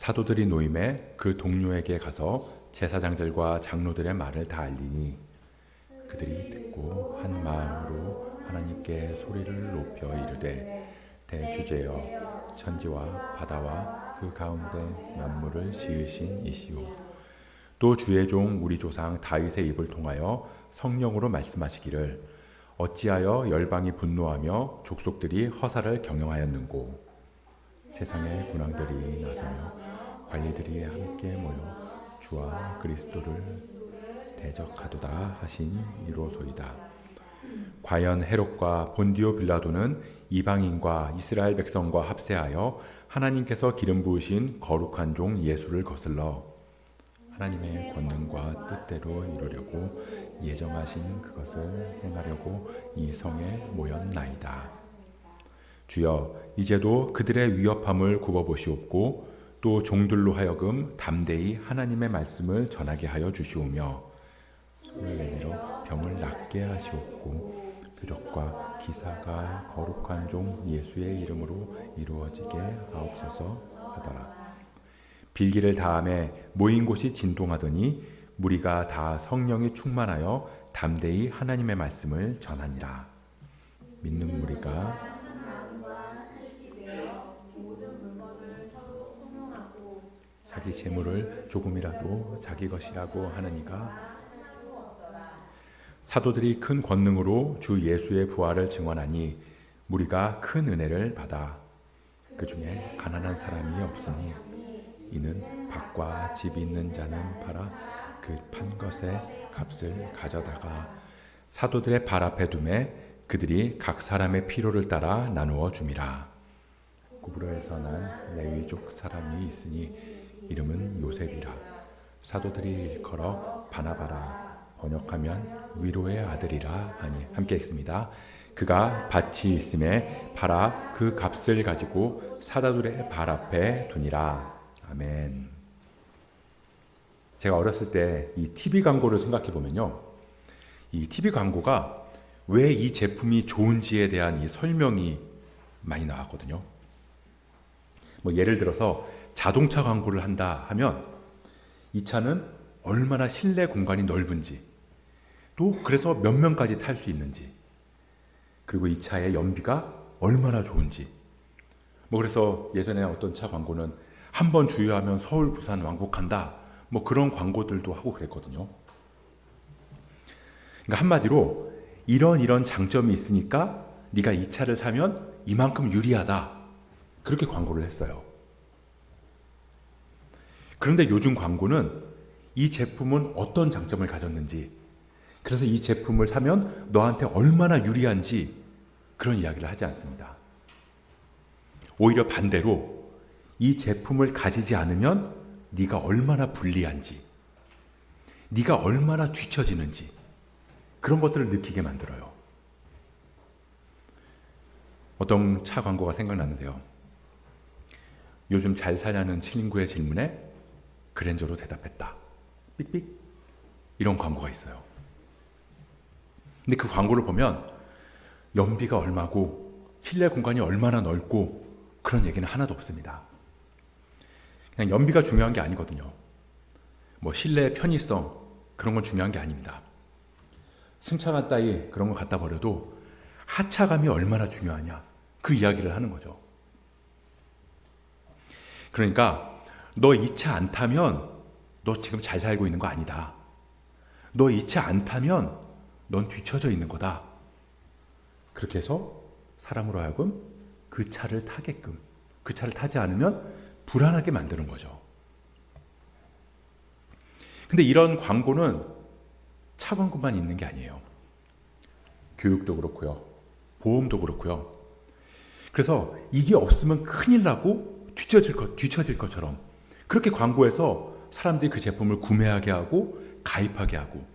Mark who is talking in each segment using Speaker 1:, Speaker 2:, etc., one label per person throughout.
Speaker 1: 사도들이 노임에 그 동료에게 가서 제사장들과 장로들의 말을 다 알리니 그들이 듣고 한 마음으로 하나님께 소리를 높여 이르되 대주제여 천지와 바다와 그 가운데 만물을 지으신 이시오 또 주의 종 우리 조상 다윗의 입을 통하여 성령으로 말씀하시기를 어찌하여 열방이 분노하며 족속들이 허사를 경영하였는고 세상의 군왕들이 나서며 관리들이 함께 모여 주와 그리스도를 대적하도다 하신 이로소이다. 과연 헤롯과 본디오 빌라도는 이방인과 이스라엘 백성과 합세하여 하나님께서 기름 부으신 거룩한 종 예수를 거슬러 하나님의 권능과 뜻대로 이루려고 예정하신 그것을 행하려고 이 성에 모였나이다. 주여 이제도 그들의 위협함을 굽어보시옵고 또 종들로 하여금 담대히 하나님의 말씀을 전하게 하여 주시오며 손을 내밀어 병을 낫게 하시옵고 표적과 기사가 거룩한 종 예수의 이름으로 이루어지게 하옵소서 하더라. 빌기를 다함에 모인 곳이 진동하더니 무리가 다 성령이 충만하여 담대히 하나님의 말씀을 전하니라. 믿는 무리가 자기 재물을 조금이라도 자기 것이라고 하느니가 사도들이 큰 권능으로 주 예수의 부활을 증언하니 무리가 큰 은혜를 받아 그 중에 가난한 사람이 없으니 이는 밭과 집이 있는 자는 팔아 그 판 것의 값을 가져다가 사도들의 발 앞에 두매 그들이 각 사람의 필요를 따라 나누어 줌이라. 구브로에서 난 레위족 사람이 있으니 이름은 요셉이라. 사도들이 일컬어 바나바라 번역하면 위로의 아들이라 하니 함께 읽습니다. 그가 밭이 있음에 팔아 그 값을 가지고 사도들의 발 앞에 두니라. 아멘. 제가 어렸을 때 이 TV 광고를 생각해 보면요, 이 TV 광고가 왜 이 제품이 좋은지에 대한 이 설명이 많이 나왔거든요. 뭐 예를 들어서 자동차 광고를 한다 하면 이 차는 얼마나 실내 공간이 넓은지, 또 그래서 몇 명까지 탈 수 있는지, 그리고 이 차의 연비가 얼마나 좋은지. 뭐 그래서 예전에 어떤 차 광고는 한 번 주유하면 서울, 부산 왕복한다. 뭐 그런 광고들도 하고 그랬거든요. 그러니까 한마디로 이런 장점이 있으니까 네가 이 차를 사면 이만큼 유리하다. 그렇게 광고를 했어요. 그런데 요즘 광고는 이 제품은 어떤 장점을 가졌는지, 그래서 이 제품을 사면 너한테 얼마나 유리한지 그런 이야기를 하지 않습니다. 오히려 반대로 이 제품을 가지지 않으면 네가 얼마나 불리한지, 네가 얼마나 뒤처지는지 그런 것들을 느끼게 만들어요. 어떤 차 광고가 생각나는데요. 요즘 잘 사냐는 친구의 질문에 그랜저로 대답했다. 삑삑. 이런 광고가 있어요. 근데 그 광고를 보면 연비가 얼마고 실내 공간이 얼마나 넓고 그런 얘기는 하나도 없습니다. 그냥 연비가 중요한 게 아니거든요. 뭐 실내 편의성 그런 건 중요한 게 아닙니다. 승차감 따위 그런 거 갖다 버려도 하차감이 얼마나 중요하냐 그 이야기를 하는 거죠. 그러니까 너 이 차 안 타면 너 지금 잘 살고 있는 거 아니다. 너 이 차 안 타면 넌 뒤처져 있는 거다. 그렇게 해서 사람으로 하여금 그 차를 타게끔, 그 차를 타지 않으면 불안하게 만드는 거죠. 근데 이런 광고는 차 광고만 있는 게 아니에요. 교육도 그렇고요. 보험도 그렇고요. 그래서 이게 없으면 큰일 나고 뒤처질 것처럼 그렇게 광고해서 사람들이 그 제품을 구매하게 하고 가입하게 하고,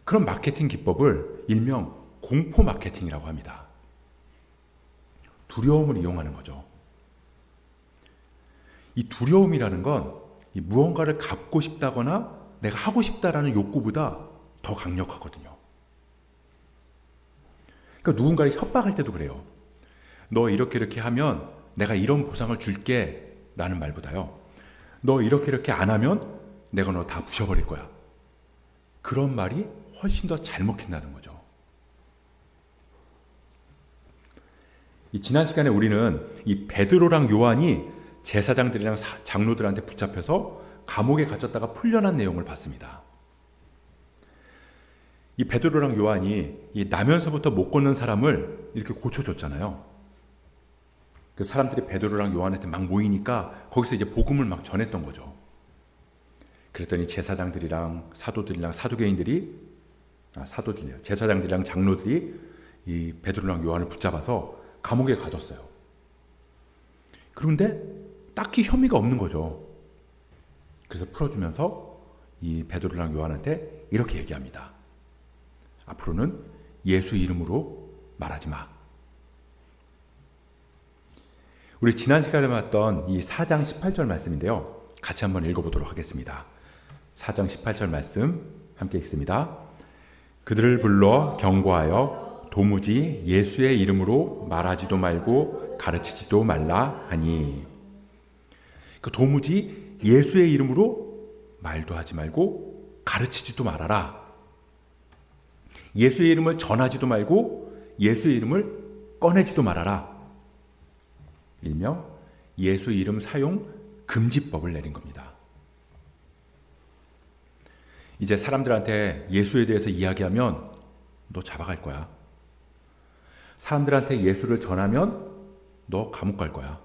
Speaker 1: 그런 마케팅 기법을 일명 공포 마케팅이라고 합니다. 두려움을 이용하는 거죠. 이 두려움이라는 건 이 무언가를 갖고 싶다거나 내가 하고 싶다라는 욕구보다 더 강력하거든요. 그러니까 누군가를 협박할 때도 그래요. 너 이렇게 하면 내가 이런 보상을 줄게. 라는 말보다요, 너 이렇게 안 하면 내가 너 다 부셔버릴 거야, 그런 말이 훨씬 더 잘 먹힌다는 거죠. 이 지난 시간에 우리는 이 베드로랑 요한이 제사장들이랑 장로들한테 붙잡혀서 감옥에 갇혔다가 풀려난 내용을 봤습니다. 이 베드로랑 요한이 이 나면서부터 못 걷는 사람을 이렇게 고쳐줬잖아요. 그 사람들이 베드로랑 요한한테 막 모이니까 거기서 이제 복음을 막 전했던 거죠. 그랬더니 제사장들이랑 사도들이랑 제사장들이랑 장로들이 이 베드로랑 요한을 붙잡아서 감옥에 가뒀어요. 그런데 딱히 혐의가 없는 거죠. 그래서 풀어주면서 이 베드로랑 요한한테 이렇게 얘기합니다. 앞으로는 예수 이름으로 말하지 마. 우리 지난 시간에 봤던 이 4장 18절 말씀인데요, 같이 한번 읽어보도록 하겠습니다. 4장 18절 말씀 함께 읽습니다. 그들을 불러 경고하여 도무지 예수의 이름으로 말하지도 말고 가르치지도 말라 하니, 그 도무지 예수의 이름으로 말도 하지 말고 가르치지도 말아라. 예수의 이름을 전하지도 말고 예수의 이름을 꺼내지도 말아라. 일명 예수 이름 사용 금지법을 내린 겁니다. 이제 사람들한테 예수에 대해서 이야기하면 너 잡아갈 거야. 사람들한테 예수를 전하면 너 감옥 갈 거야.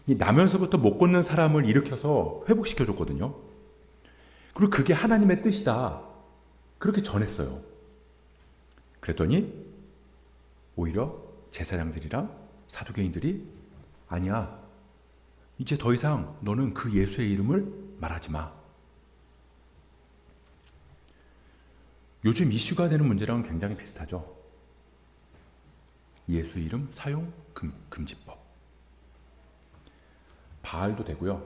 Speaker 1: 이 나면서부터 못 걷는 사람을 일으켜서 회복시켜줬거든요. 그리고 그게 하나님의 뜻이다, 그렇게 전했어요. 그랬더니 오히려 제사장들이랑 사두개인들이 아니야, 이제 더 이상 너는 그 예수의 이름을 말하지 마. 요즘 이슈가 되는 문제랑 굉장히 비슷하죠. 예수 이름 사용 금지법. 바알도 되고요,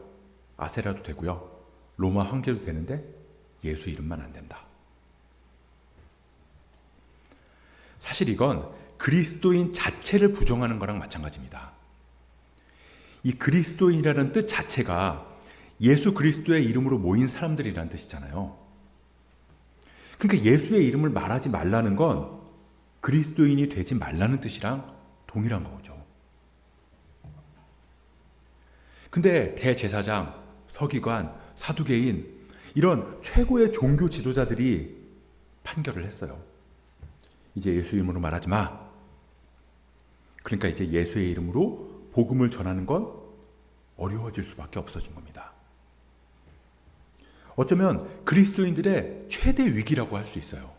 Speaker 1: 아세라도 되고요, 로마 황제도 되는데 예수 이름만 안 된다. 사실 이건 그리스도인 자체를 부정하는 거랑 마찬가지입니다. 이 그리스도인이라는 뜻 자체가 예수 그리스도의 이름으로 모인 사람들이라는 뜻이잖아요. 그러니까 예수의 이름을 말하지 말라는 건 그리스도인이 되지 말라는 뜻이랑 동일한 거죠. 근데 대제사장, 서기관, 사두개인, 이런 최고의 종교 지도자들이 판결을 했어요. 이제 예수 이름으로 말하지 마. 그러니까 이제 예수의 이름으로 복음을 전하는 건 어려워질 수밖에 없어진 겁니다. 어쩌면 그리스도인들의 최대 위기라고 할 수 있어요.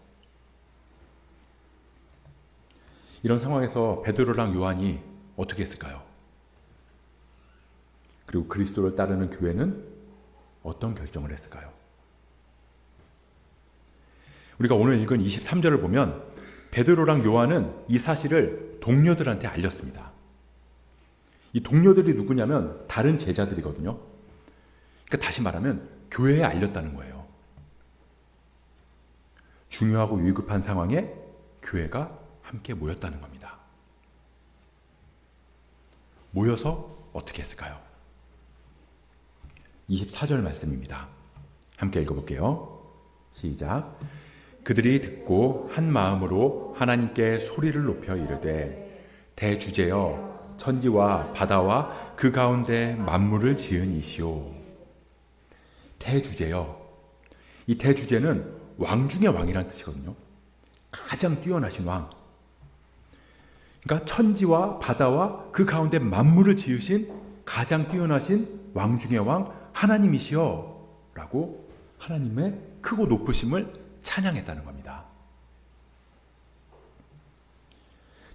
Speaker 1: 이런 상황에서 베드로랑 요한이 어떻게 했을까요? 그리고 그리스도를 따르는 교회는 어떤 결정을 했을까요? 우리가 오늘 읽은 23절을 보면 베드로랑 요한은 이 사실을 동료들한테 알렸습니다. 이 동료들이 누구냐면 다른 제자들이거든요. 그러니까 다시 말하면 교회에 알렸다는 거예요. 중요하고 위급한 상황에 교회가 함께 모였다는 겁니다. 모여서 어떻게 했을까요? 24절 말씀입니다. 함께 읽어볼게요. 시작. 그들이 듣고 한 마음으로 하나님께 소리를 높여 이르되 대주제여 천지와 바다와 그 가운데 만물을 지은 이시오. 대주제여. 이 대주제는 왕 중의 왕이라는 뜻이거든요. 가장 뛰어나신 왕. 그러니까 천지와 바다와 그 가운데 만물을 지으신 가장 뛰어나신 왕 중의 왕 하나님이시여 라고 하나님의 크고 높으심을 찬양했다는 겁니다.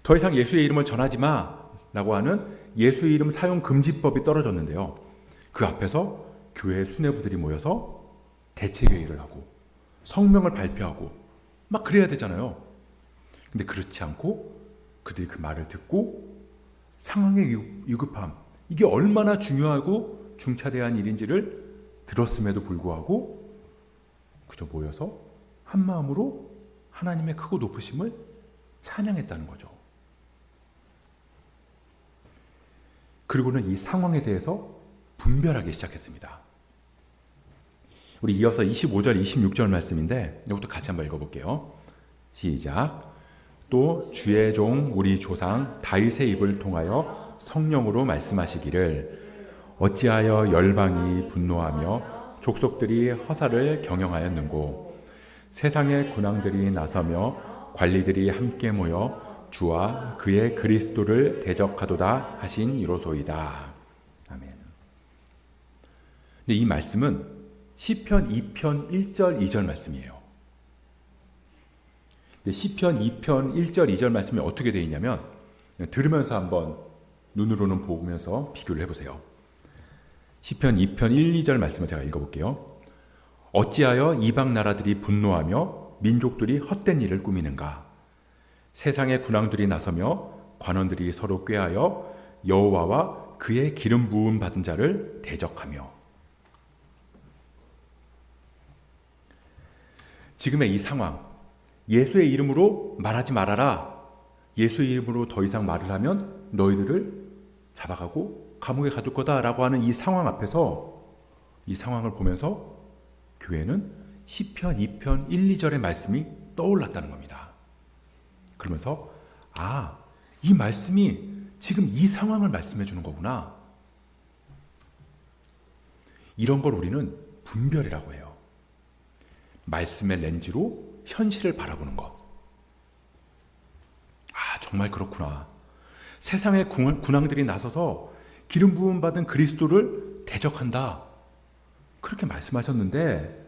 Speaker 1: 더 이상 예수의 이름을 전하지 마 라고 하는 예수의 이름 사용 금지법이 떨어졌는데요, 그 앞에서 교회 수뇌부들이 모여서 대책회의를 하고 성명을 발표하고 막 그래야 되잖아요. 근데 그렇지 않고 그들이 그 말을 듣고 상황의 위급함, 이게 얼마나 중요하고 중차대한 일인지를 들었음에도 불구하고 그저 모여서 한 마음으로 하나님의 크고 높으심을 찬양했다는 거죠. 그리고는 이 상황에 대해서 분별하기 시작했습니다. 우리 이어서 25절, 26절 말씀인데 이것도 같이 한번 읽어볼게요. 시작. 또 주의 종 우리 조상 다윗의 입을 통하여 성령으로 말씀하시기를 어찌하여 열방이 분노하며 족속들이 허사를 경영하였는고 세상의 군왕들이 나서며 관리들이 함께 모여 주와 그의 그리스도를 대적하도다 하신 이로소이다. 아멘. 근데 이 말씀은 시편 2편 1절 2절 말씀이에요. 근데 시편 2편 1절 2절 말씀이 어떻게 되어 있냐면 들으면서 한번 눈으로는 보면서 비교를 해보세요. 시편 2편 1, 2절 말씀을 제가 읽어볼게요. 어찌하여 이방 나라들이 분노하며 민족들이 헛된 일을 꾸미는가? 세상의 군왕들이 나서며 관원들이 서로 꾀하여 여호와와 그의 기름 부음 받은 자를 대적하며. 지금의 이 상황, 예수의 이름으로 말하지 말아라. 예수의 이름으로 더 이상 말을 하면 너희들을 잡아가고 감옥에 가둘 거다라고 하는 이 상황 앞에서, 이 상황을 보면서 교회는 시편 2편 1, 2절의 말씀이 떠올랐다는 겁니다. 그러면서 이 말씀이 지금 이 상황을 말씀해 주는 거구나. 이런 걸 우리는 분별이라고 해요. 말씀의 렌즈로 현실을 바라보는 것. 정말 그렇구나. 세상의 군왕들이 나서서 기름 부음 받은 그리스도를 대적한다. 그렇게 말씀하셨는데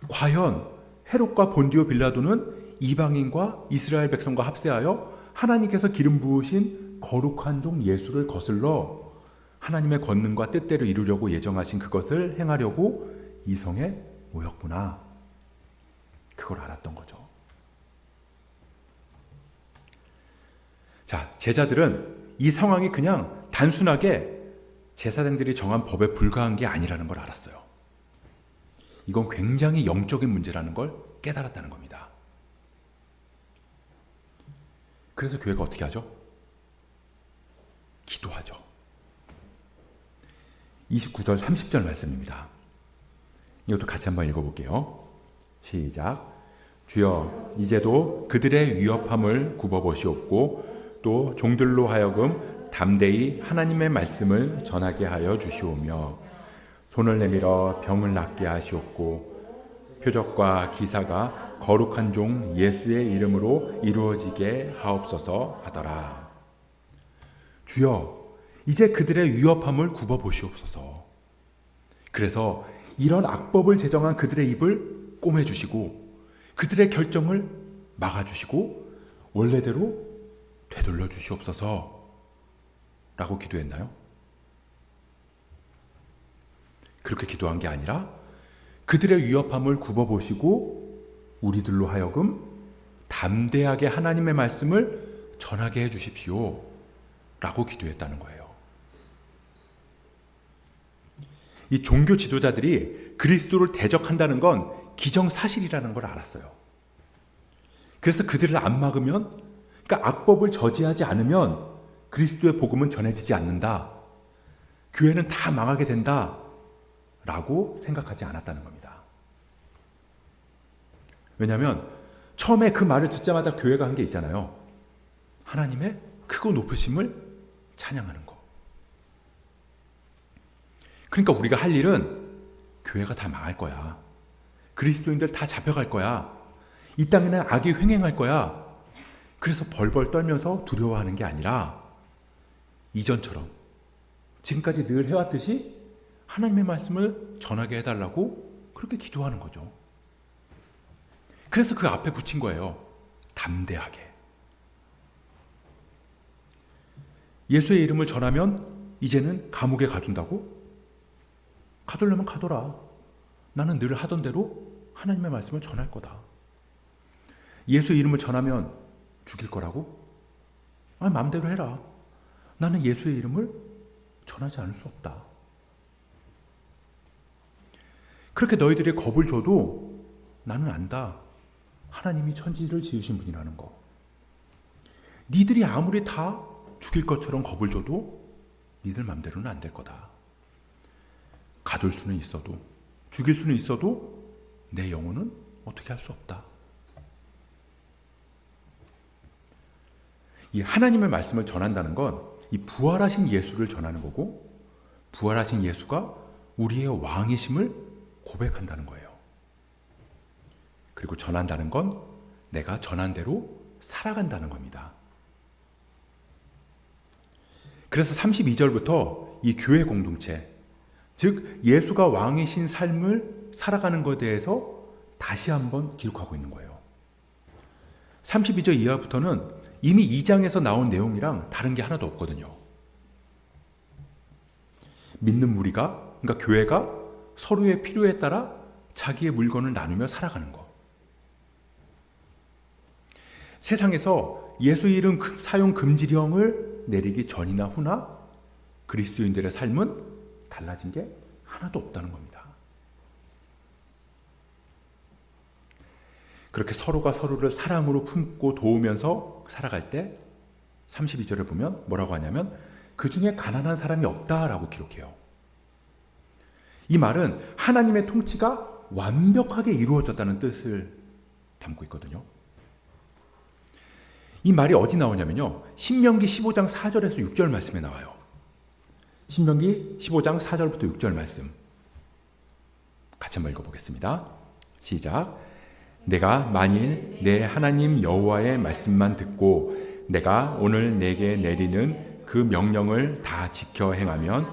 Speaker 1: 과연 헤롯과 본디오 빌라도는 이방인과 이스라엘 백성과 합세하여 하나님께서 기름 부으신 거룩한 종 예수를 거슬러 하나님의 권능과 뜻대로 이루려고 예정하신 그것을 행하려고 이 성에 모였구나. 그걸 알았던 거죠. 자, 제자들은 이 상황이 그냥 단순하게 제사장들이 정한 법에 불과한 게 아니라는 걸 알았어요. 이건 굉장히 영적인 문제라는 걸 깨달았다는 겁니다. 그래서 교회가 어떻게 하죠? 기도하죠. 29절 30절 말씀입니다. 이것도 같이 한번 읽어볼게요. 시작. 주여 이제도 그들의 위협함을 굽어보시옵고 또 종들로 하여금 담대히 하나님의 말씀을 전하게 하여 주시오며 손을 내밀어 병을 낫게 하시옵고 표적과 기사가 거룩한 종 예수의 이름으로 이루어지게 하옵소서 하더라. 주여 이제 그들의 위협함을 굽어보시옵소서. 그래서 이런 악법을 제정한 그들의 입을 꼬매주시고 그들의 결정을 막아주시고 원래대로 되돌려 주시옵소서 라고 기도했나요? 그렇게 기도한 게 아니라 그들의 위협함을 굽어보시고 우리들로 하여금 담대하게 하나님의 말씀을 전하게 해주십시오 라고 기도했다는 거예요. 이 종교 지도자들이 그리스도를 대적한다는 건 기정사실이라는 걸 알았어요. 그래서 그들을 안 막으면, 그러니까 악법을 저지하지 않으면 그리스도의 복음은 전해지지 않는다. 교회는 다 망하게 된다. 라고 생각하지 않았다는 겁니다. 왜냐하면 처음에 그 말을 듣자마자 교회가 한 게 있잖아요. 하나님의 크고 높으심을 찬양하는 거. 그러니까 우리가 할 일은 교회가 다 망할 거야. 그리스도인들 다 잡혀갈 거야. 이 땅에는 악이 횡행할 거야. 그래서 벌벌 떨면서 두려워하는 게 아니라 이전처럼 지금까지 늘 해왔듯이 하나님의 말씀을 전하게 해달라고 그렇게 기도하는 거죠. 그래서 그 앞에 붙인 거예요. 담대하게. 예수의 이름을 전하면 이제는 감옥에 가둔다고? 가두려면 가둬라. 나는 늘 하던 대로 하나님의 말씀을 전할 거다. 예수 이름을 전하면 죽일 거라고? 마음대로 해라. 나는 예수의 이름을 전하지 않을 수 없다. 그렇게 너희들이 겁을 줘도 나는 안다. 하나님이 천지를 지으신 분이라는 거. 니들이 아무리 다 죽일 것처럼 겁을 줘도 니들 맘대로는 안 될 거다. 가둘 수는 있어도, 죽일 수는 있어도 내 영혼은 어떻게 할 수 없다. 이 하나님의 말씀을 전한다는 건 이 부활하신 예수를 전하는 거고, 부활하신 예수가 우리의 왕이심을 고백한다는 거예요. 그리고 전한다는 건 내가 전한 대로 살아간다는 겁니다. 그래서 32절부터 이 교회 공동체, 즉 예수가 왕이신 삶을 살아가는 것에 대해서 다시 한번 기록하고 있는 거예요. 32절 이하부터는 이미 2장에서 나온 내용이랑 다른 게 하나도 없거든요. 믿는 무리가, 그러니까 교회가 서로의 필요에 따라 자기의 물건을 나누며 살아가는 것. 세상에서 예수 이름 사용 금지령을 내리기 전이나 후나 그리스도인들의 삶은 달라진 게 하나도 없다는 겁니다. 그렇게 서로가 서로를 사랑으로 품고 도우면서 살아갈 때 32절에 보면 뭐라고 하냐면 그 중에 가난한 사람이 없다라고 기록해요. 이 말은 하나님의 통치가 완벽하게 이루어졌다는 뜻을 담고 있거든요. 이 말이 어디 나오냐면요. 신명기 15장 4절에서 6절 말씀에 나와요. 신명기 15장 4절부터 6절 말씀. 같이 한번 읽어보겠습니다. 시작. 내가 만일 내 하나님 여호와의 말씀만 듣고 내가 오늘 내게 내리는 그 명령을 다 지켜 행하면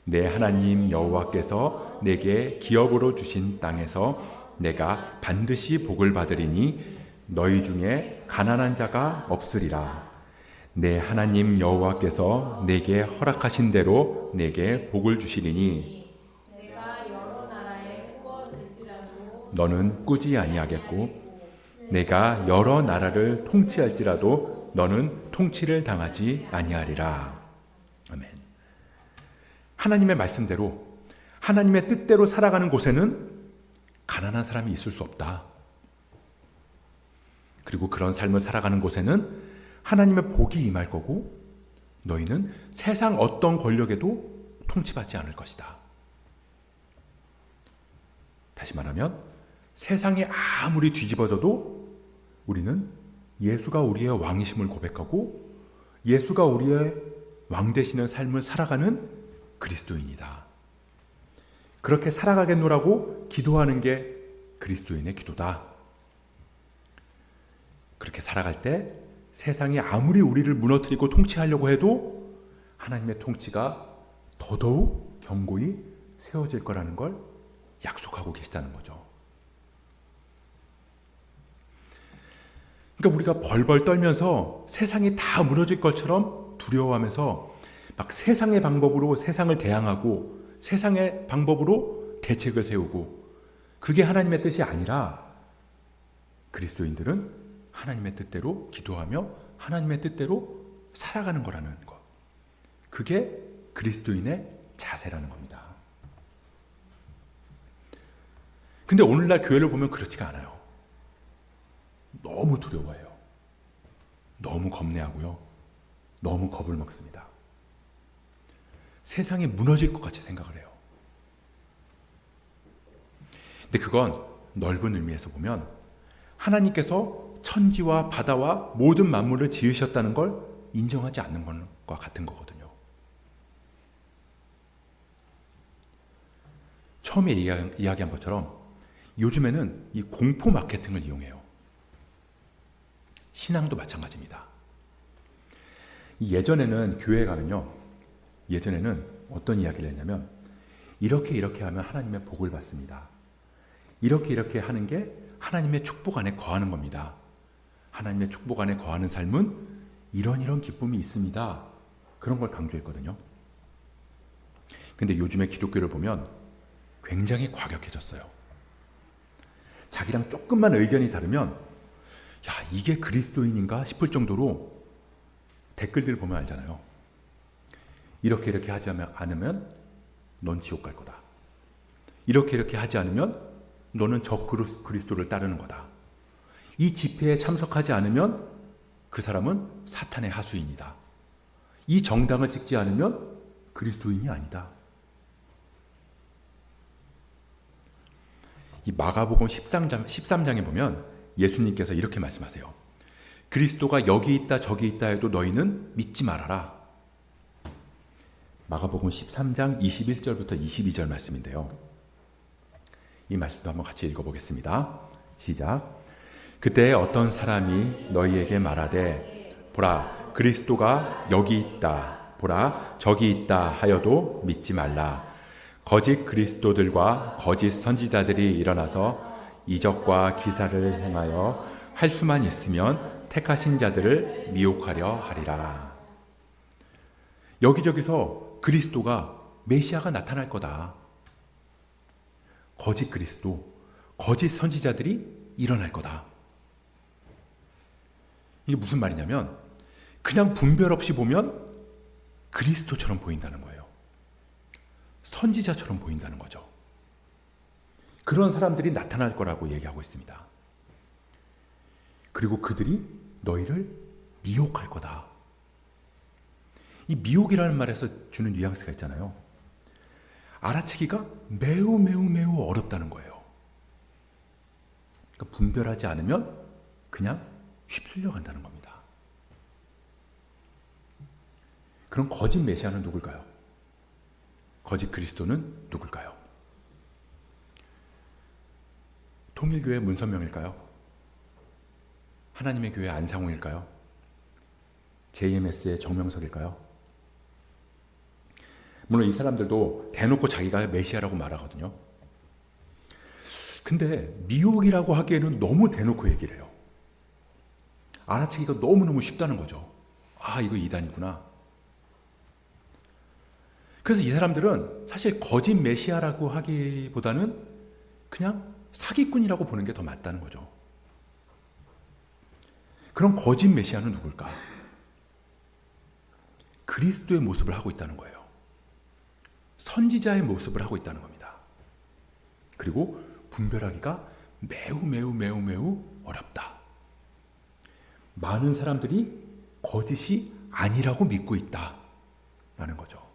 Speaker 1: 내 하나님 여호와께서 내게 기업으로 주신 땅에서 내가 반드시 복을 받으리니 너희 중에 가난한 자가 없으리라. 내 하나님 여호와께서 내게 허락하신 대로 내게 복을 주시리니 너는 꾸지 아니하겠고 내가 여러 나라를 통치할지라도 너는 통치를 당하지 아니하리라. 아멘. 하나님의 말씀대로 하나님의 뜻대로 살아가는 곳에는 가난한 사람이 있을 수 없다. 그리고 그런 삶을 살아가는 곳에는 하나님의 복이 임할 거고 너희는 세상 어떤 권력에도 통치받지 않을 것이다. 다시 말하면 세상이 아무리 뒤집어져도 우리는 예수가 우리의 왕이심을 고백하고 예수가 우리의 왕 되시는 삶을 살아가는 그리스도인이다. 그렇게 살아가겠노라고 기도하는 게 그리스도인의 기도다. 그렇게 살아갈 때 세상이 아무리 우리를 무너뜨리고 통치하려고 해도 하나님의 통치가 더더욱 견고히 세워질 거라는 걸 약속하고 계시다는 거죠. 그러니까 우리가 벌벌 떨면서 세상이 다 무너질 것처럼 두려워하면서 막 세상의 방법으로 세상을 대항하고 세상의 방법으로 대책을 세우고 그게 하나님의 뜻이 아니라 그리스도인들은 하나님의 뜻대로 기도하며 하나님의 뜻대로 살아가는 거라는 것. 그게 그리스도인의 자세라는 겁니다. 근데 오늘날 교회를 보면 그렇지가 않아요. 너무 두려워해요. 너무 겁내하고요. 너무 겁을 먹습니다. 세상이 무너질 것 같이 생각을 해요. 근데 그건 넓은 의미에서 보면 하나님께서 천지와 바다와 모든 만물을 지으셨다는 걸 인정하지 않는 것과 같은 거거든요. 처음에 이야기한 것처럼 요즘에는 이 공포 마케팅을 이용해요. 신앙도 마찬가지입니다. 예전에는 교회에 가면요. 예전에는 어떤 이야기를 했냐면 이렇게 하면 하나님의 복을 받습니다. 이렇게 하는 게 하나님의 축복 안에 거하는 겁니다. 하나님의 축복 안에 거하는 삶은 이런 기쁨이 있습니다. 그런 걸 강조했거든요. 근데 요즘의 기독교를 보면 굉장히 과격해졌어요. 자기랑 조금만 의견이 다르면 야, 이게 그리스도인인가 싶을 정도로 댓글들 보면 알잖아요. 이렇게 하지 않으면 넌 지옥 갈 거다. 이렇게 하지 않으면 너는 저 그리스도를 따르는 거다. 이 집회에 참석하지 않으면 그 사람은 사탄의 하수인이다. 이 정당을 찍지 않으면 그리스도인이 아니다. 이 마가복음 13장에 보면 예수님께서 이렇게 말씀하세요. 그리스도가 여기 있다 저기 있다 해도 너희는 믿지 말아라. 마가복음 13장 21절부터 22절 말씀인데요. 이 말씀도 한번 같이 읽어보겠습니다. 시작. 그때 어떤 사람이 너희에게 말하되 보라 그리스도가 여기 있다 보라 저기 있다 하여도 믿지 말라. 거짓 그리스도들과 거짓 선지자들이 일어나서 이적과 기사를 행하여 할 수만 있으면 택하신 자들을 미혹하려 하리라. 여기저기서 그리스도가 메시아가 나타날 거다. 거짓 그리스도, 거짓 선지자들이 일어날 거다. 이게 무슨 말이냐면 그냥 분별 없이 보면 그리스도처럼 보인다는 거예요. 선지자처럼 보인다는 거죠. 그런 사람들이 나타날 거라고 얘기하고 있습니다. 그리고 그들이 너희를 미혹할 거다. 이 미혹이라는 말에서 주는 뉘앙스가 있잖아요. 알아채기가 매우 매우 매우 어렵다는 거예요. 그러니까 분별하지 않으면 그냥 휩쓸려 간다는 겁니다. 그럼 거짓 메시아는 누굴까요? 거짓 그리스도는 누굴까요? 통일교회 문선명일까요? 하나님의 교회 안상홍일까요? JMS의 정명석일까요? 물론 이 사람들도 대놓고 자기가 메시아라고 말하거든요. 근데 미혹이라고 하기에는 너무 대놓고 얘기를 해요. 알아채기가 너무너무 쉽다는 거죠. 아, 이거 이단이구나. 그래서 이 사람들은 사실 거짓 메시아라고 하기보다는 그냥 사기꾼이라고 보는 게 더 맞다는 거죠. 그럼 거짓 메시아는 누굴까? 그리스도의 모습을 하고 있다는 거예요. 선지자의 모습을 하고 있다는 겁니다. 그리고 분별하기가 매우 매우 매우 매우 어렵다. 많은 사람들이 거짓이 아니라고 믿고 있다라는 거죠.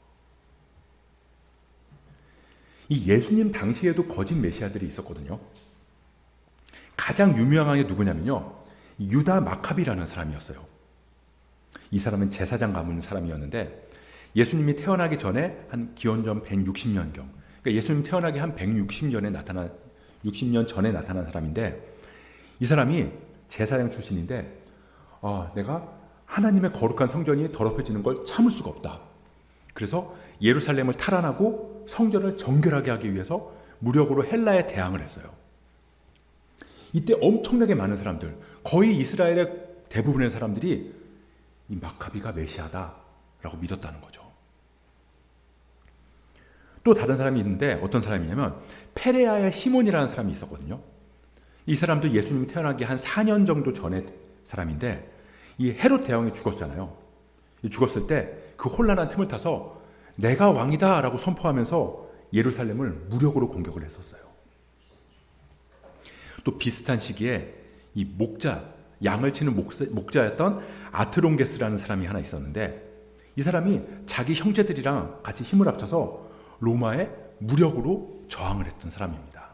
Speaker 1: 이 예수님 당시에도 거짓 메시아들이 있었거든요. 가장 유명한 게 누구냐면요. 유다 마카비라는 사람이었어요. 이 사람은 제사장 가문 사람이었는데 예수님이 태어나기 전에 한 기원전 160년경, 그러니까 예수님 태어나기 한 60년 전에 나타난 사람인데 이 사람이 제사장 출신인데 내가 하나님의 거룩한 성전이 더럽혀지는 걸 참을 수가 없다. 그래서 예루살렘을 탈환하고 성전을 정결하게 하기 위해서 무력으로 헬라에 대항을 했어요. 이때 엄청나게 많은 사람들, 거의 이스라엘의 대부분의 사람들이 이 마카비가 메시아다라고 믿었다는 거죠. 또 다른 사람이 있는데 어떤 사람이냐면 페레아의 시몬이라는 사람이 있었거든요. 이 사람도 예수님이 태어나기 한 4년 정도 전의 사람인데 이 헤롯 대왕이 죽었잖아요. 죽었을 때 그 혼란한 틈을 타서 내가 왕이다 라고 선포하면서 예루살렘을 무력으로 공격을 했었어요. 또 비슷한 시기에 이 양을 치는 목자였던 아트롱게스라는 사람이 하나 있었는데 이 사람이 자기 형제들이랑 같이 힘을 합쳐서 로마에 무력으로 저항을 했던 사람입니다.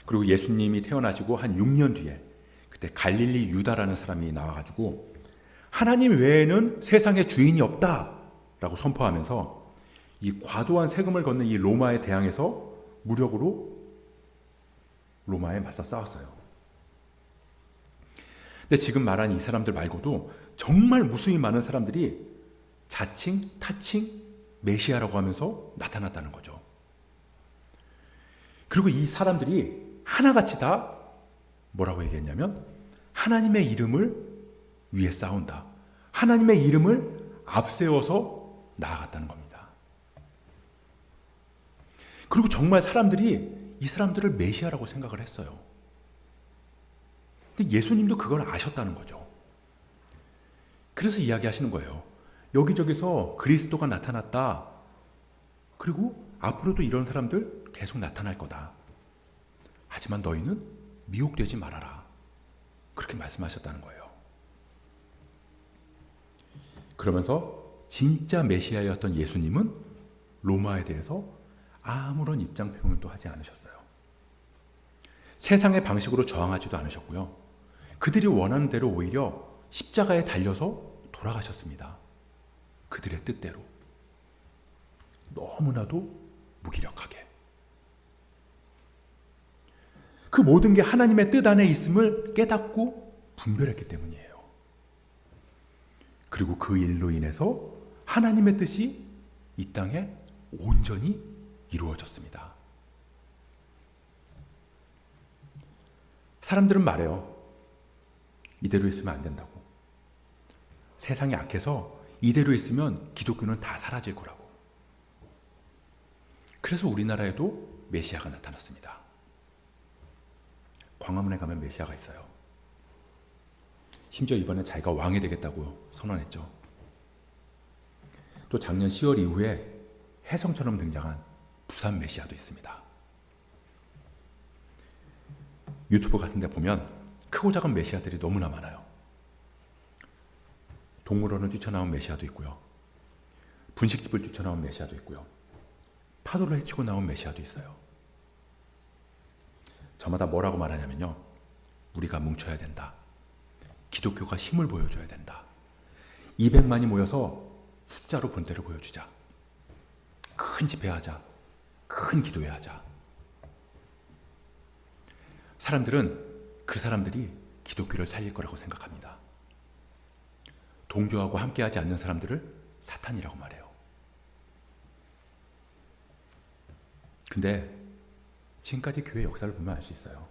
Speaker 1: 그리고 예수님이 태어나시고 한 6년 뒤에 그때 갈릴리 유다라는 사람이 나와가지고 하나님 외에는 세상에 주인이 없다라고 선포하면서 이 과도한 세금을 걷는 이 로마에 대항해서 무력으로 로마에 맞서 싸웠어요. 근데 지금 말한 이 사람들 말고도 정말 무수히 많은 사람들이 자칭, 타칭, 메시아라고 하면서 나타났다는 거죠. 그리고 이 사람들이 하나같이 다 뭐라고 얘기했냐면 하나님의 이름을 위해 싸운다. 하나님의 이름을 앞세워서 나아갔다는 겁니다. 그리고 정말 사람들이 이 사람들을 메시아라고 생각을 했어요. 근데 예수님도 그걸 아셨다는 거죠. 그래서 이야기하시는 거예요. 여기저기서 그리스도가 나타났다. 그리고 앞으로도 이런 사람들 계속 나타날 거다. 하지만 너희는 미혹되지 말아라. 그렇게 말씀하셨다는 거예요. 그러면서 진짜 메시아였던 예수님은 로마에 대해서 아무런 입장 표명도 하지 않으셨어요. 세상의 방식으로 저항하지도 않으셨고요. 그들이 원하는 대로 오히려 십자가에 달려서 돌아가셨습니다. 그들의 뜻대로. 너무나도 무기력하게. 그 모든 게 하나님의 뜻 안에 있음을 깨닫고 분별했기 때문이에요. 그리고 그 일로 인해서 하나님의 뜻이 이 땅에 온전히 이루어졌습니다. 사람들은 말해요. 이대로 있으면 안 된다고. 세상이 악해서 이대로 있으면 기독교는 다 사라질 거라고. 그래서 우리나라에도 메시아가 나타났습니다. 광화문에 가면 메시아가 있어요. 심지어 이번에 자기가 왕이 되겠다고 선언했죠. 또 작년 10월 이후에 혜성처럼 등장한 부산 메시아도 있습니다. 유튜브 같은 데 보면 크고 작은 메시아들이 너무나 많아요. 동물원을 뛰쳐나온 메시아도 있고요. 분식집을 뛰쳐나온 메시아도 있고요. 파도를 헤치고 나온 메시아도 있어요. 저마다 뭐라고 말하냐면요. 우리가 뭉쳐야 된다. 기독교가 힘을 보여줘야 된다. 200만이 모여서 숫자로 본때를 보여주자. 큰 집회하자. 큰 기도회하자. 사람들은 그 사람들이 기독교를 살릴 거라고 생각합니다. 동조하고 함께하지 않는 사람들을 사탄이라고 말해요. 근데 지금까지 교회 역사를 보면 알 수 있어요.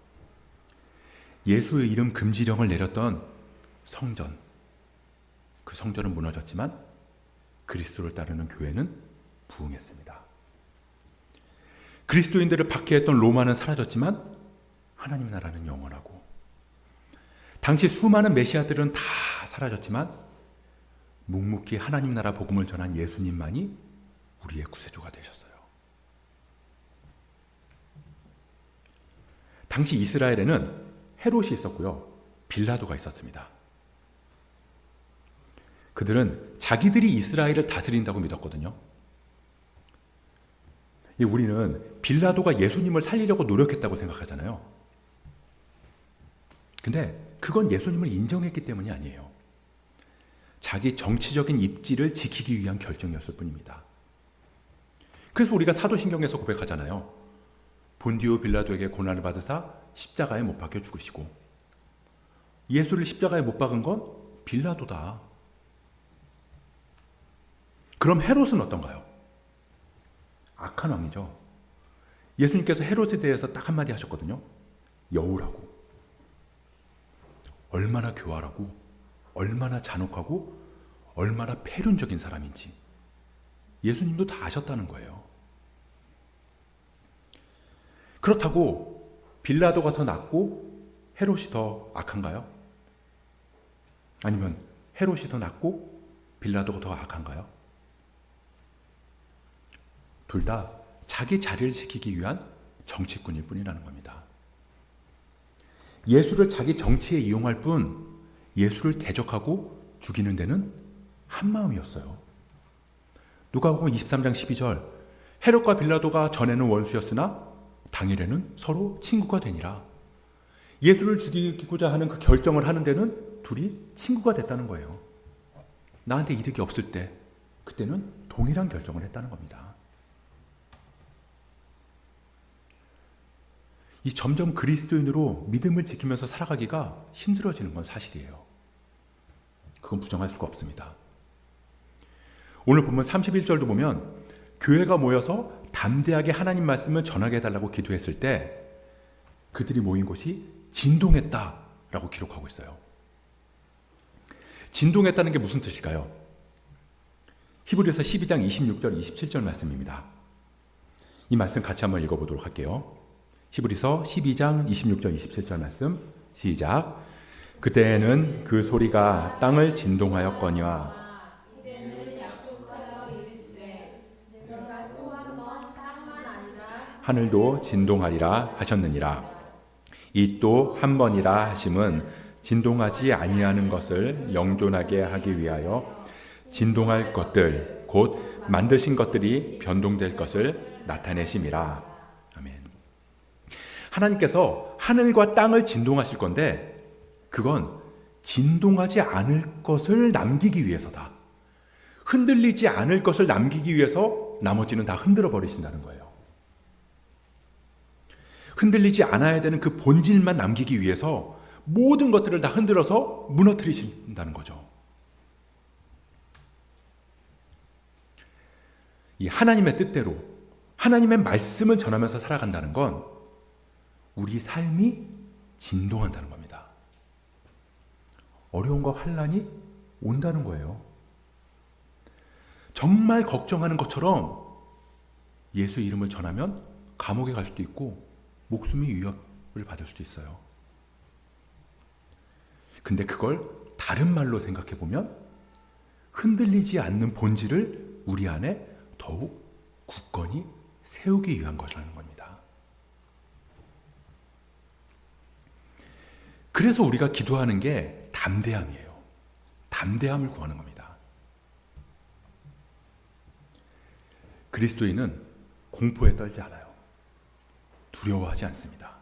Speaker 1: 예수의 이름 금지령을 내렸던 성전, 그 성전은 무너졌지만 그리스도를 따르는 교회는 부흥했습니다. 그리스도인들을 박해했던 로마는 사라졌지만 하나님 나라는 영원하고, 당시 수많은 메시아들은 다 사라졌지만 묵묵히 하나님 나라 복음을 전한 예수님만이 우리의 구세주가 되셨어요. 당시 이스라엘에는 헤롯이 있었고요. 빌라도가 있었습니다. 그들은 자기들이 이스라엘을 다스린다고 믿었거든요. 우리는 빌라도가 예수님을 살리려고 노력했다고 생각하잖아요. 근데 그건 예수님을 인정했기 때문이 아니에요. 자기 정치적인 입지를 지키기 위한 결정이었을 뿐입니다. 그래서 우리가 사도신경에서 고백하잖아요. 본디오 빌라도에게 고난을 받으사 십자가에 못 박혀 죽으시고, 예수를 십자가에 못 박은 건 빌라도다. 그럼 헤롯은 어떤가요? 악한 왕이죠. 예수님께서 헤롯에 대해서 딱 한마디 하셨거든요. 여우라고. 얼마나 교활하고 얼마나 잔혹하고 얼마나 폐륜적인 사람인지 예수님도 다 아셨다는 거예요. 그렇다고 빌라도가 더 낫고 헤롯이 더 악한가요? 아니면 헤롯이 더 낫고 빌라도가 더 악한가요? 둘 다 자기 자리를 지키기 위한 정치꾼일 뿐이라는 겁니다. 예수를 자기 정치에 이용할 뿐 예수를 대적하고 죽이는 데는 한마음이었어요. 누가복음 23장 12절, 헤롯과 빌라도가 전에는 원수였으나 당일에는 서로 친구가 되니라. 예수를 죽이고자 하는 그 결정을 하는 데는 둘이 친구가 됐다는 거예요. 나한테 이득이 없을 때 그때는 동일한 결정을 했다는 겁니다. 이 점점 그리스도인으로 믿음을 지키면서 살아가기가 힘들어지는 건 사실이에요. 그건 부정할 수가 없습니다. 오늘 보면 31절도 보면 교회가 모여서 담대하게 하나님 말씀을 전하게 해달라고 기도했을 때 그들이 모인 곳이 진동했다라고 기록하고 있어요. 진동했다는 게 무슨 뜻일까요? 히브리서 12장 26절 27절 말씀입니다. 이 말씀 같이 한번 읽어보도록 할게요. 히브리서 12장 26절 27절 말씀 시작. 그때에는 그 소리가 땅을 진동하였거니와 하늘도 진동하리라 하셨느니라. 이 또 한 번이라 하심은 진동하지 아니하는 것을 영존하게 하기 위하여 진동할 것들 곧 만드신 것들이 변동될 것을 나타내심이라. 아멘. 하나님께서 하늘과 땅을 진동하실 건데 그건 진동하지 않을 것을 남기기 위해서다. 흔들리지 않을 것을 남기기 위해서 나머지는 다 흔들어 버리신다는 거예요. 흔들리지 않아야 되는 그 본질만 남기기 위해서 모든 것들을 다 흔들어서 무너뜨리신다는 거죠. 이 하나님의 뜻대로 하나님의 말씀을 전하면서 살아간다는 건 우리 삶이 진동한다는 겁니다. 어려움과 환난이 온다는 거예요. 정말 걱정하는 것처럼 예수 이름을 전하면 감옥에 갈 수도 있고 목숨이 위협을 받을 수도 있어요. 근데 그걸 다른 말로 생각해 보면 흔들리지 않는 본질을 우리 안에 더욱 굳건히 세우기 위한 것이라는 겁니다. 그래서 우리가 기도하는 게 담대함이에요. 담대함을 구하는 겁니다. 그리스도인은 공포에 떨지 않아요. 두려워하지 않습니다.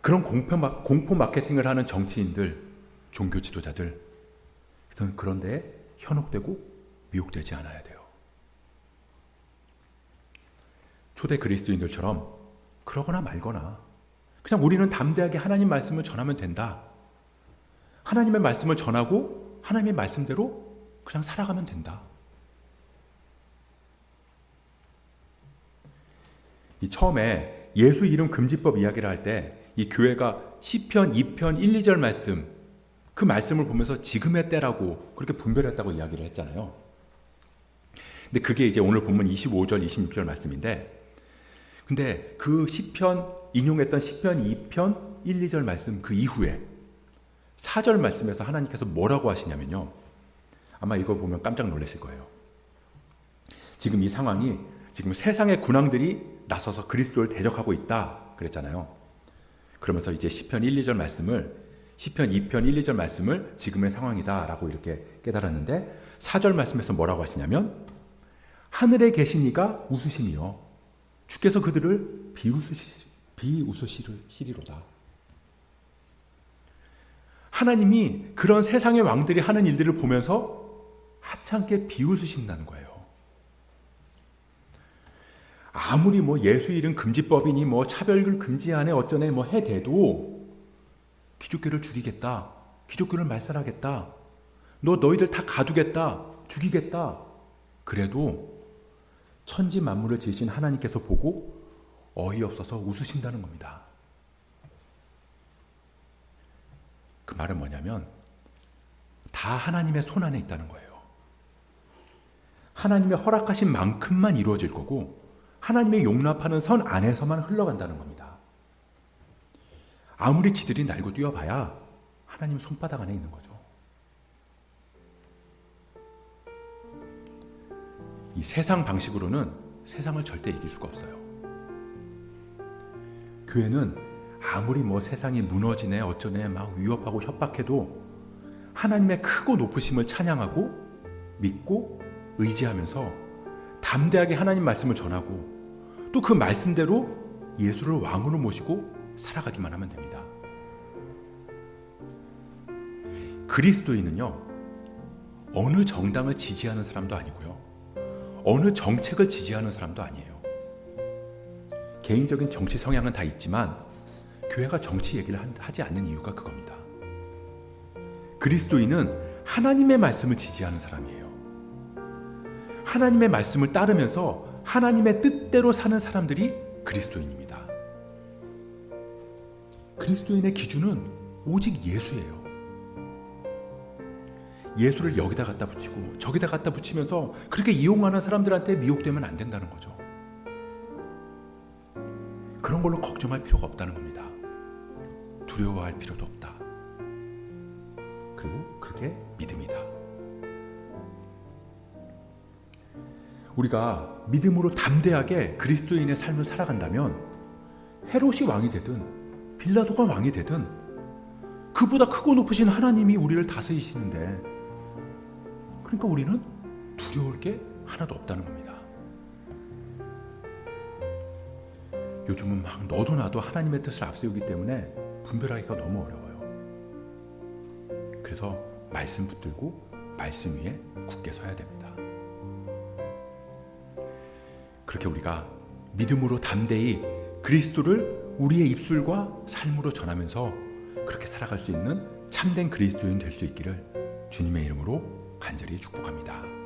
Speaker 1: 그런 공포 마케팅을 하는 정치인들, 종교 지도자들, 그런데 현혹되고 미혹되지 않아야 돼요. 초대 그리스도인들처럼 그러거나 말거나 그냥 우리는 담대하게 하나님 말씀을 전하면 된다. 하나님의 말씀을 전하고 하나님의 말씀대로 그냥 살아가면 된다. 이 처음에 예수 이름 금지법 이야기를 할 때 이 교회가 시편 2편 1, 2절 말씀 그 말씀을 보면서 지금의 때라고 그렇게 분별했다고 이야기를 했잖아요. 근데 그게 이제 오늘 본문 25절 26절 말씀인데 근데 그 시편 인용했던 시편 2편 1, 2절 말씀 그 이후에 4절 말씀에서 하나님께서 뭐라고 하시냐면요. 아마 이거 보면 깜짝 놀라실 거예요. 지금 이 상황이 지금 세상의 군왕들이 나서서 그리스도를 대적하고 있다 그랬잖아요. 그러면서 이제 시편 1, 2절 말씀을 시편 2편 1, 2절 말씀을 지금의 상황이다라고 이렇게 깨달았는데 4절 말씀에서 뭐라고 하시냐면 하늘에 계신 이가 웃으시니요 주께서 그들을 비웃으시리로다. 하나님이 그런 세상의 왕들이 하는 일들을 보면서 하찮게 비웃으신다는 거예요. 아무리 뭐 예수 이름 금지법이니 뭐 차별을 금지하네 어쩌네 뭐 해대도 기독교를 죽이겠다. 기독교를 말살하겠다. 너희들 다 가두겠다. 죽이겠다. 그래도 천지 만물을 지으신 하나님께서 보고 어이없어서 웃으신다는 겁니다. 그 말은 뭐냐면 다 하나님의 손 안에 있다는 거예요. 하나님의 허락하신 만큼만 이루어질 거고 하나님의 용납하는 선 안에서만 흘러간다는 겁니다. 아무리 지들이 날고 뛰어봐야 하나님 손바닥 안에 있는 거죠. 이 세상 방식으로는 세상을 절대 이길 수가 없어요. 교회는 아무리 뭐 세상이 무너지네 어쩌네 막 위협하고 협박해도 하나님의 크고 높으심을 찬양하고 믿고 의지하면서 담대하게 하나님 말씀을 전하고 또 그 말씀대로 예수를 왕으로 모시고 살아가기만 하면 됩니다. 그리스도인은요 어느 정당을 지지하는 사람도 아니고요 어느 정책을 지지하는 사람도 아니에요. 개인적인 정치 성향은 다 있지만 교회가 정치 얘기를 하지 않는 이유가 그겁니다. 그리스도인은 하나님의 말씀을 지지하는 사람이에요. 하나님의 말씀을 따르면서 하나님의 뜻대로 사는 사람들이 그리스도인입니다. 그리스도인의 기준은 오직 예수예요. 예수를 여기다 갖다 붙이고 저기다 갖다 붙이면서 그렇게 이용하는 사람들한테 미혹되면 안 된다는 거죠. 그런 걸로 걱정할 필요가 없다는 겁니다. 두려워할 필요도 없다. 그리고 그게 믿음이다. 우리가 믿음으로 담대하게 그리스도인의 삶을 살아간다면 헤롯이 왕이 되든 빌라도가 왕이 되든 그보다 크고 높으신 하나님이 우리를 다스리시는데 그러니까 우리는 두려울 게 하나도 없다는 겁니다. 요즘은 막 너도 나도 하나님의 뜻을 앞세우기 때문에 분별하기가 너무 어려워요. 그래서 말씀 붙들고 말씀 위에 굳게 서야 됩니다. 그렇게 우리가 믿음으로 담대히 그리스도를 우리의 입술과 삶으로 전하면서 그렇게 살아갈 수 있는 참된 그리스도인 될 수 있기를 주님의 이름으로 간절히 축복합니다.